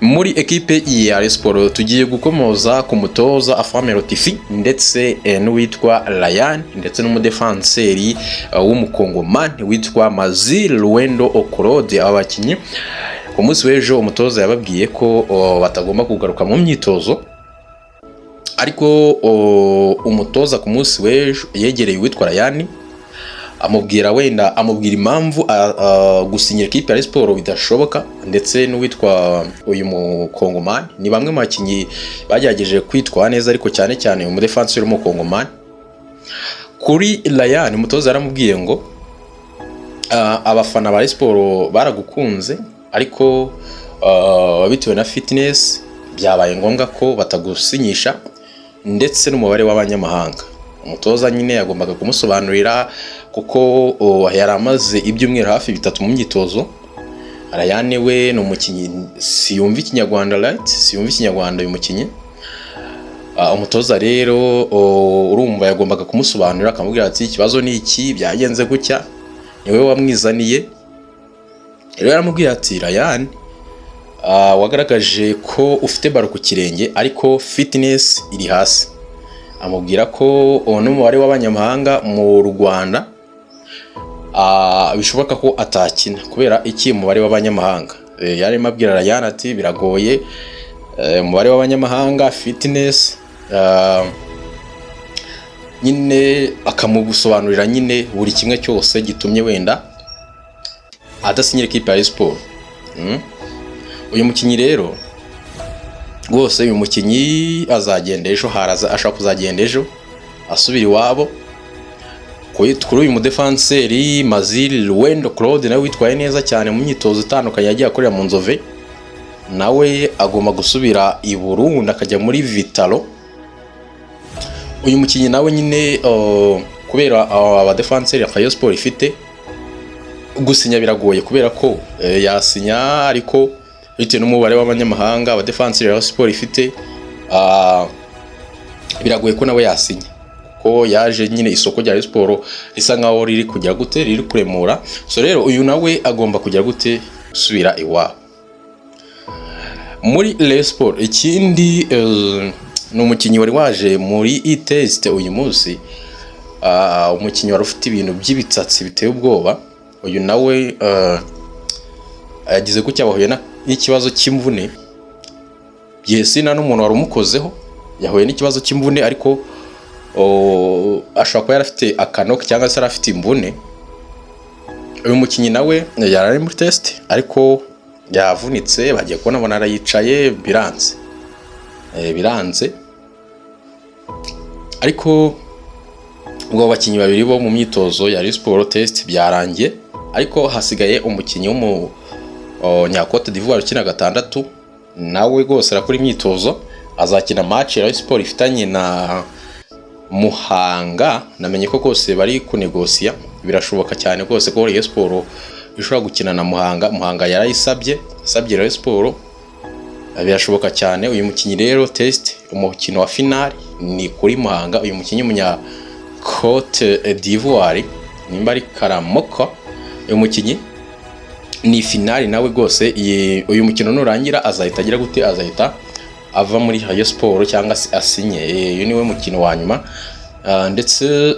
muri ekipe ya Rayon Sports tugiye gukomoza ku mutoza Afame Latifi ndetse n'uwitwa Ryan ndetse n'umudefanseri w'umukongomani witwa Mazil Luendo Okorode. Abakinyi ku munsi w'ejo umutoza yababwiye ko batagomba kugaruka mu myitozo, ariko umutoza ku munsi w'ejo yegereye uwitwa Ryan amubwira impamvu gusinyira ekipe ya Rayon Sports bidashoboka, ndetse n'uwitwa uyu mukongomani. Ni bamwe mu bakinyi bagerageje kwitwara neza, ariko cyane cyane umudefanseri w'umukongomani. Kuri Ryan umutoza yaramubwiye ngo abafana ba Rayon Sports baragukunze, ariko bitewe na fitness byabaye ngombwa ko batagusinyisha, ndetse n'umubare w'abanyamahanga. Umutoza nyine yagombaga kumusobanurira kuko yari amaze ibyumweru hafi 3 mu myitozo. Ryan we ni umukinyi siyumva ikinyarwanda, siyumva ikinyarwanda uyu mukinyi. Umutoza rero urumva yagombaga kumusobanurira, akamubwira ati ikibazo ni iki, byagenze gutya, niwe wamwizaniye. Rero yaramubwiye ati Ryan, wagaragaje ko ufite baro ku kirenge ariko fitness iri hasi. Amubwira ko n'umubare w'abanyamahanga mu Rwanda bishoboka ko atakina kubera iki umubare w'abanyamahanga. Yarimo abwira Ryan ati biragoye, umubare w'abanyamahanga, fitness, nyine akamusobanurira nyine buri kimwe cyose gitumye wenda adasinyira ekipe ya Rayon Sports. Uyu mukinyi rero rwose uyu mukinyi azagenda ejo, ashaka kuzagenda ejo asubira iwabo. Kuri uyu mudefanseri Mazil Luendo Claude nawe witwaye neza cyane mu myitozo itandukanye yagiye akorera mu Nzove, nawe agomba gusubira i Burundi akajya muri Vitalo. Uyu mukinyi nawe nyine kubera abadefanseri ya Rayon Sports ifite gusinya biragoye, kubera ko yasinya ariko bitewe n'umubare w'abanyamahanga abadefanseri ya Rayon Sports ifite biragoye ko nawe yasinya, ko yaje nyine isoko rya Rayon Sports risa nkaho riri kujya gute, riri kuremura. So rero uyu nawe agomba kujya gute gusubira iwabo muri Rayon Sports. Ikindi ni umukinyi wari waje muri e-test uyu munsi, umukinyi wari ufite ibintu by'ibitsatsi biteye ubwoba. Uyu nawe yagize gutya bahuye n'ikibazo cy'imvune. Yesina n'umuntu wari umukozeho yahuye n'ikibazo cy'imvune, ariko ashobora kuba yarafite akanoke cyangwa se yarafite imvune. Uyu mukinyi nawe yarari muri test ariko yavunitse, bagiye kubona arayicaye, biranze. Ariko ubwo bakinyi babiri bo mu myitozo ya Rayon Sports test byarangiye, ariko hasigaye umukinyi Nyakote d'Ivoire ukina 6, nawe rwose arakora imyitozo, azakina match ya Rayon Sports ifitanye na Muhanga. Namenye ko kose bari kunegosiya, birashoboka cyane rwose ko Rayon Sports ishobora gukina na Muhanga yarayisabye Rayon Sports, birashoboka cyane. Uyu mukinyi rero test umukino wa final ni kuri Muhanga. Uyu mukinyi munya Cote d'Ivoire nimba ari Karamoko, uyu mukinyi ni finali nawe rwose. Uyu mukino nurangira azahita agira gute, azahita ava muri Rayon Sports cyangwa se asinye. Uyu niwe mukino wa nyuma. Ndetse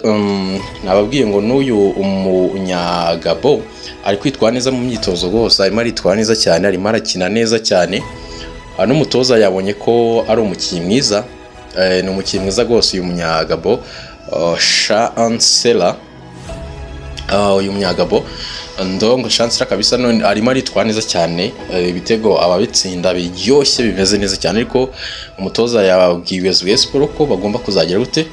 nababwiye ngo n'uyu umunyagabo ari kwitwara neza mu myitozo rwose, arimo aritwara neza cyane, arimo arakina neza cyane. N'umutoza yabonye ko ari umukinyi mwiza, ni umukinyi mwiza rwose uyu munyagabo Chancellor. Uyu munyagabo ndongo Chancellor kabisa, none arimo aritwara neza cyane, ibitego ababitsinda biryoshye bimeze neza cyane. Ariko umutoza yabwiwe Rayon Sports ko bagomba kuzagira gute,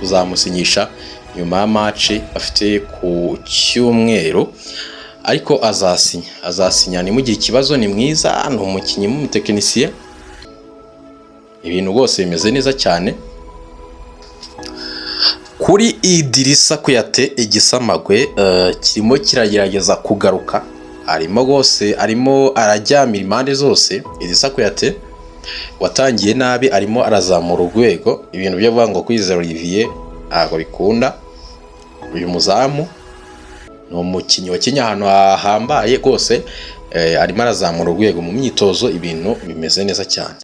kuzamusinyisha nyuma ya match afite ku cyumweru, ariko azasinya. Ni mu gihe ikibazo ni mwiza, ni umukinyi mu tekinisiye, ibintu rwose bimeze neza cyane. Kuri Idirisa Kuyate igisamagwe kirimo kiragerageza kugaruka, arimo arajyamira impande zose. Idirisa Kuyate watangiye nabi arimo arazamura urwego, ibintu byo vuga ngo Kwizera Olivier ntabwo bikunda. Uyu muzamu ni umukinyi wakinnye ahantu hahambaye rwose, arimo arazamura urwego mu myitozo, ibintu bimeze neza cyane.